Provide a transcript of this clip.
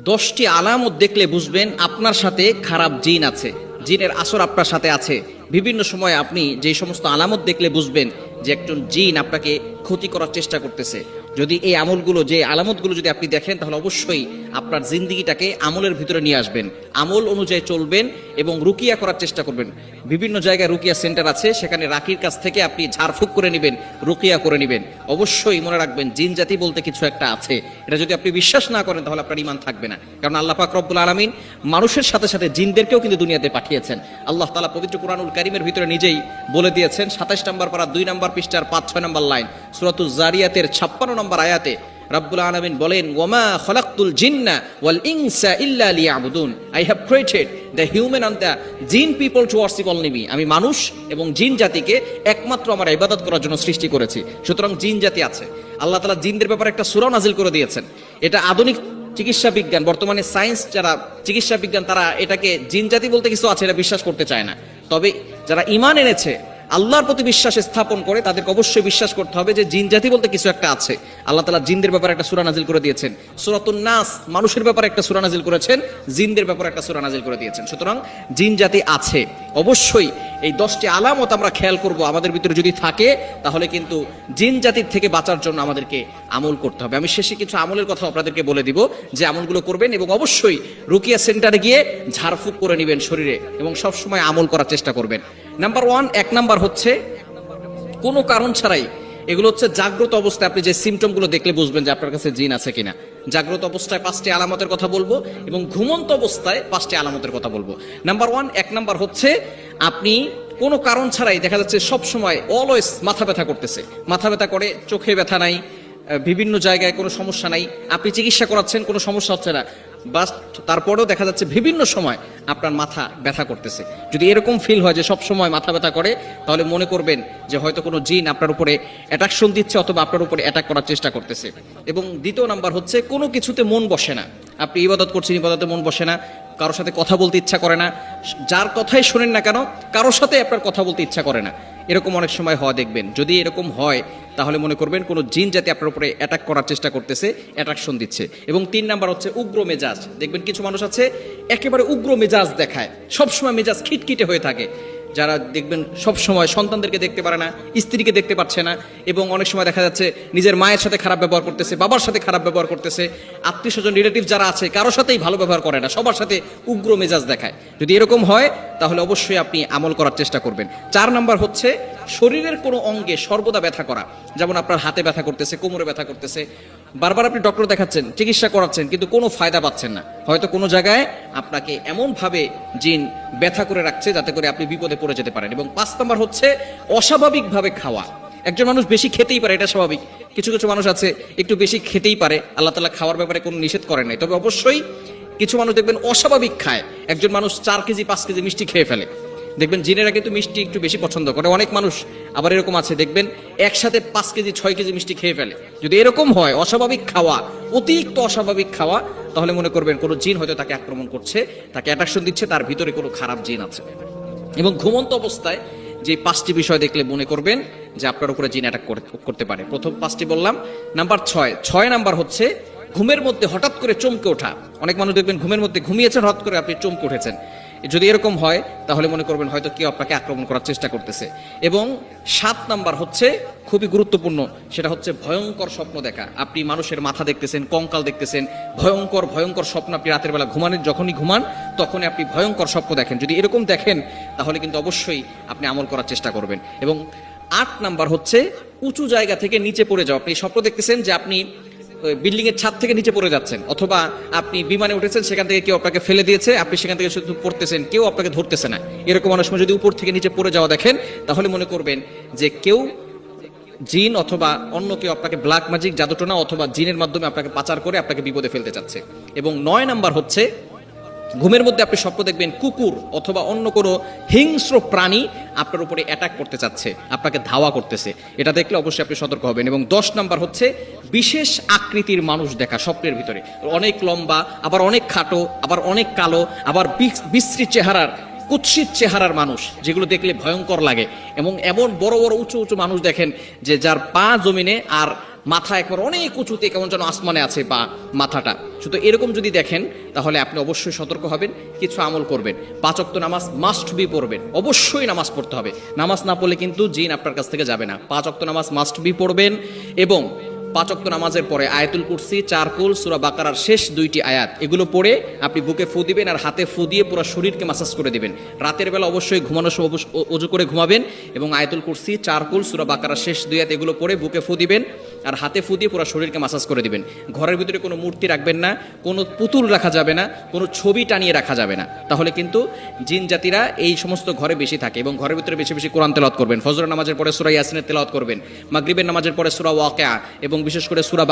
10টি আলামত দেখলে বুঝবেন আপনার সাথে খারাপ জিন আছে, জিনের আসর আপনার সাথে আছে। বিভিন্ন সময় আপনি যে সমস্ত আলামত দেখলে বুঝবেন যে একজন জিন আপনাকে ক্ষতি করার চেষ্টা করতেছে। যদি এই আমলগুলো, যে আলামতগুলো যদি আপনি দেখেন, তাহলে অবশ্যই আপনার জিন্দিগিটাকে আমলের ভিতরে নিয়ে আসবেন, আমল অনুযায়ী চলবেন এবং রুকিয়া করার চেষ্টা করবেন। বিভিন্ন জায়গায় রুকিয়া সেন্টার আছে, সেখানে রাকির কাছ থেকে আপনি ঝাড়ফুঁক করে নেবেন, রুকিয়া করে নেবেন। অবশ্যই মনে রাখবেন জিন জাতি বলতে কিছু একটা আছে। এটা যদি আপনি বিশ্বাস না করেন তাহলে আপনার ঈমান থাকবে না। কারণ আল্লাহ পাক রব্বুল আলামিন মানুষের সাথে সাথে জিনদেরকেও কিন্তু দুনিয়াতে পাঠিয়েছেন। আল্লাহ তাআলা পবিত্র কুরআনুল কারীমের ভিতরে নিজেই বলে দিয়েছেন, 27 নম্বর পারা 2 নম্বর পৃষ্ঠার 5-6 নম্বর লাইন, সূরাতুজ জারিয়াতের 56 নম্বর আয়াতে রব্বুল আলামিন বলেন, ওয়ামা খলাকতুল জিন্না ওয়াল ইনসা ইল্লা লিয়াবুদুন, I have created the human and the jinn people to worship only me. আমি মানুষ এবং জিন জাতিকে একমাত্র আমার ইবাদত করার জন্য সৃষ্টি করেছি। সুতরাং জিন জাতি আছে। আল্লাহ তাআলা জিনদের ব্যাপারে একটা সূরা নাজিল করে দিয়েছেন। এটা আধুনিক চিকিৎসা বিজ্ঞান, বর্তমানে সায়েন্স যারা চিকিৎসা বিজ্ঞান, তারা এটাকে জিন জাতি বলতে কিছু আছে এটা বিশ্বাস করতে চায় না। তবে যারা ঈমান এনেছে, আল্লাহর প্রতি বিশ্বাস স্থাপন করে, তাদেরকে অবশ্যই বিশ্বাস করতে হবে যে জিন জাতি বলতে কিছু একটা আছে। আল্লাহ তাআলা জিনদের ব্যাপারে একটা সূরা নাজিল করে দিয়েছেন। সূরাতুন নাস, মানুষের ব্যাপারে একটা সূরা নাজিল করেছেন, জিনদের ব্যাপারে একটা সূরা নাজিল করে দিয়েছেন। সুতরাং জিন জাতি আছে। অবশ্যই এই 10টি আলামত আমরা খেয়াল করব, আমাদের ভিতরে যদি থাকে তাহলে কিন্তু জিন জাতির থেকে বাঁচার জন্য আমাদেরকে আমল করতে হবে। আমি শেষে কিছু আমলের কথা আপনাদেরকে বলে দিব, যে আমলগুলো করবেন, এবং অবশ্যই রুকিয়া সেন্টারে গিয়ে ঝাড়ফুঁক করে নেবেন শরীরে এবং সবসময় আমল করার চেষ্টা করবেন। নাম্বার 1 নাম্বার হচ্ছে কোনো কারণ ছাড়াই, এগুলো হচ্ছে জাগ্রত অবস্থায় আপনি যে সিমটমগুলো দেখলে বুঝবেন যে আপনার কাছে জিন আছে কিনা। জাগ্রত অবস্থায় 5টি আলামতের কথা বলবো এবং ঘুমন্ত অবস্থায় 5টি আলামতের কথা বলবো। নাম্বার 1 নাম্বার হচ্ছে আপনি কোনো কারণ ছাড়াই দেখা যাচ্ছে সব সময় অলওয়েজ মাথা ব্যথা করতেছে, মাথা ব্যথা করে, চোখে ব্যথা নাই, বিভিন্ন জায়গায় কোনো সমস্যা নাই, আপনি চিকিৎসা করাচ্ছেন কোনো সমস্যা হচ্ছে না, বাস তারপরেও দেখা যাচ্ছে বিভিন্ন সময় আপনার মাথা ব্যথা করতেছে। যদি এরকম ফিল হয় যে সব সময় মাথা ব্যথা করে, তাহলে মনে করবেন যে হয়তো কোনো জিন আপনার উপরে অ্যাট্রাকশন দিচ্ছে অথবা আপনার উপরে অ্যাটাক করার চেষ্টা করতেছে। এবং 2 নাম্বার হচ্ছে কোনো কিছুতে মন বসে না, আপনি ইবাদত করছেন, ইবাদতে মন বসে না, কারোর সাথে কথা বলতে ইচ্ছা করে না, যার কথাই শোনেন না কেন কারোর সাথে আপনার কথা বলতে ইচ্ছা করে না। এরকম অনেক সময় হওয়া দেখবেন। যদি এরকম হয় তাহলে মনে করবেন কোনো জিন জাতি আপনার উপরে অ্যাটাক করার চেষ্টা করতেছে, অ্যাট্রাকশন দিচ্ছে। এবং 3 নাম্বার হচ্ছে উগ্র মেজাজ। দেখবেন কিছু মানুষ আছে একেবারে উগ্র মেজাজ দেখায়, সবসময় মেজাজ খিটখিটে হয়ে থাকে। যারা দেখবেন সব সময় সন্তানদেরকে দেখতে পারে না, স্ত্রীকে দেখতে পাচ্ছে না, এবং অনেক সময় দেখা যাচ্ছে নিজের মায়ের সাথে খারাপ ব্যবহার করতেছে, বাবার সাথে খারাপ ব্যবহার করতেছে, আত্মীয় স্বজন রিলেটিভ যারা আছে কারোর সাথেই ভালো ব্যবহার করে না, সবার সাথে উগ্র মেজাজ দেখায়। যদি এরকম হয় তাহলে অবশ্যই আপনি আমল করার চেষ্টা করবেন। 4 নাম্বার হচ্ছে শরীরের কোনো অঙ্গে সর্বদা ব্যথা করা, যেমন আপনার হাতে ব্যথা করতেছে, কোমরে ব্যথা করতেছে, বারবার আপনি ডক্টর দেখাচ্ছেন, চিকিৎসা করাচ্ছেন, কিন্তু কোনো ফায়দা পাচ্ছেন না। হয়তো কোনো জায়গায় আপনাকে এমনভাবে জিন ব্যথা করে রাখছে যাতে করে আপনি বিপদে পড়ে যেতে পারেন। এবং 5 নাম্বার হচ্ছে অস্বাভাবিকভাবে খাওয়া। একজন মানুষ বেশি খেতেই পারে, এটা স্বাভাবিক। কিছু কিছু মানুষ আছে একটু বেশি খেতেই পারে, আল্লাহ তাআলা খাওয়ার ব্যাপারে কোনো নিষেধ করেন নাই। তবে অবশ্যই কিছু মানুষ দেখবেন অস্বাভাবিক খায়। একজন মানুষ 4 কেজি 5 কেজি মিষ্টি খেয়ে ফেলে, দেখবেন জিনেরা কিন্তু মিষ্টি একটু বেশি পছন্দ করে। অনেক মানুষ আবার এরকম আছে দেখবেন একসাথে 5 কেজি 6 কেজি মিষ্টি খেয়ে ফেলে। যদি এরকম হয়, অস্বাভাবিক খাওয়া, অতিরিক্ত অস্বাভাবিক খাওয়া, তাহলে মনে করবেন কোনো জিন হয়তো তাকে আক্রমণ করছে, তাকে অ্যাট্রাকশন দিচ্ছে, তার ভিতরে কোনো খারাপ জিন আছে। এবং ঘুমন্ত অবস্থায় যে 5টি বিষয় দেখলে মনে করবেন যে আপনার উপরে জিন অ্যাটাক করতে পারে। প্রথম 5টি বললাম। নাম্বার 6 নাম্বার হচ্ছে ঘুমের মধ্যে হঠাৎ করে চমকে ওঠা। অনেক মানুষ দেখবেন ঘুমের মধ্যে ঘুমিয়েছেন, হঠাৎ করে আপনি চমকে উঠেছেন। যদি এরকম হয় তাহলে মনে করবেন হয়তো কেউ আপনাকে আক্রমণ করার চেষ্টা করতেছে। এবং 7 নাম্বার হচ্ছে খুবই গুরুত্বপূর্ণ, সেটা হচ্ছে ভয়ঙ্কর স্বপ্ন দেখা। আপনি মানুষের মাথা দেখতেছেন, কঙ্কাল দেখতেছেন, ভয়ঙ্কর ভয়ঙ্কর স্বপ্ন আপনি রাতের বেলা যখনই ঘুমান তখনই আপনি ভয়ঙ্কর স্বপ্ন দেখেন। যদি এরকম দেখেন তাহলে কিন্তু অবশ্যই আপনি আমল করার চেষ্টা করবেন। এবং 8 নাম্বার হচ্ছে উঁচু জায়গা থেকে নিচে পড়ে যাওয়া। আপনি স্বপ্ন দেখতেছেন যে আপনি বিল্ডিং এর ছাদ থেকে নিচে পড়ে যাচ্ছেন, অথবা আপনি বিমানে উঠেছেন, সেখান থেকে কেউ আপনাকে ফেলে দিয়েছে, আপনি সেখান থেকে শুধু পড়তেছেন, কেউ আপনাকে ধরতেছে না। এরকম অনেক সময় যদি উপর থেকে নিচে পড়ে যাওয়া দেখেন তাহলে মনে করবেন যে কেউ জিন অথবা অন্য কেউ আপনাকে ব্ল্যাক ম্যাজিক, জাদুটোনা অথবা জিনের মাধ্যমে আপনাকে পাচার করে আপনাকে বিপদে ফেলতে চাচ্ছে। এবং 9 নাম্বার হচ্ছে ঘুমের মধ্যে আপনি স্বপ্ন দেখবেন কুকুর অথবা অন্য কোনো হিংস্র প্রাণী আপনার উপরে অ্যাটাক করতে চাচ্ছে, আপনাকে ধাওয়া করতেছে। এটা দেখলে অবশ্যই আপনি সতর্ক হবেন। এবং 10 নাম্বার হচ্ছে বিশেষ আকৃতির মানুষ দেখা স্বপ্নের ভিতরে, অনেক লম্বা, আবার অনেক খাটো, আবার অনেক কালো, আবার বিশ্রী চেহারার, কুৎসিত চেহারার মানুষ, যেগুলো দেখলে ভয়ঙ্কর লাগে। এবং এমন বড় বড় উঁচু উঁচু মানুষ দেখেন যে যার পা জমিনে আর মাথা একবার অনেক উঁচুতে, কেমন যেন আসমানে আছে বা মাথাটা। শুধু এরকম যদি দেখেন তাহলে আপনি অবশ্যই সতর্ক হবেন, কিছু আমল করবেন। 5 ওয়াক্ত নামাজ মাস্ট বি পড়বেন, অবশ্যই নামাজ পড়তে হবে। নামাজ না পড়লে কিন্তু জিন আপনার কাছ থেকে যাবে না। 5 ওয়াক্ত নামাজ মাস্ট বি পড়বেন এবং 5 ওয়াক্ত নামাজের পরে আয়াতুল কুরসি, 4 কুল, সূরা বাকারার শেষ 2টি আয়াত এগুলো পড়ে আপনি বুকে ফু দিবেন আর হাতে ফু দিয়ে পুরো শরীরকে মাসাজ করে দিবেন। রাতের বেলা অবশ্যই ঘুমানোর সময় ওযু করে ঘুমাবেন এবং আয়াতুল কুরসি, 4 কুল, সূরা বাকারার শেষ 2 আয়াত এগুলো পড়ে বুকে ফু দিবেন আর হাতে ফু দিয়ে পুরো শরীরকে মাসাজ করে দিবেন। ঘরের ভিতরে কোনো মূর্তি রাখবেন না, কোনো পুতুল রাখা যাবে না, কোনো ছবি টানিয়ে রাখা যাবে না। তাহলে কিন্তু জিন জাতিরা এই সমস্ত ঘরে বেশি থাকে। এবং ঘরের ভিতরে বেশি বেশি কোরআন তেলাওয়াত করবেন। ফজরের নামাজের পরে সূরা ইয়াসিনের তেলাওয়াত করবেন। মাগরিবের নামাজের পরে সূরা ওয়াকিয়া এবং বিশেষ করে সূরা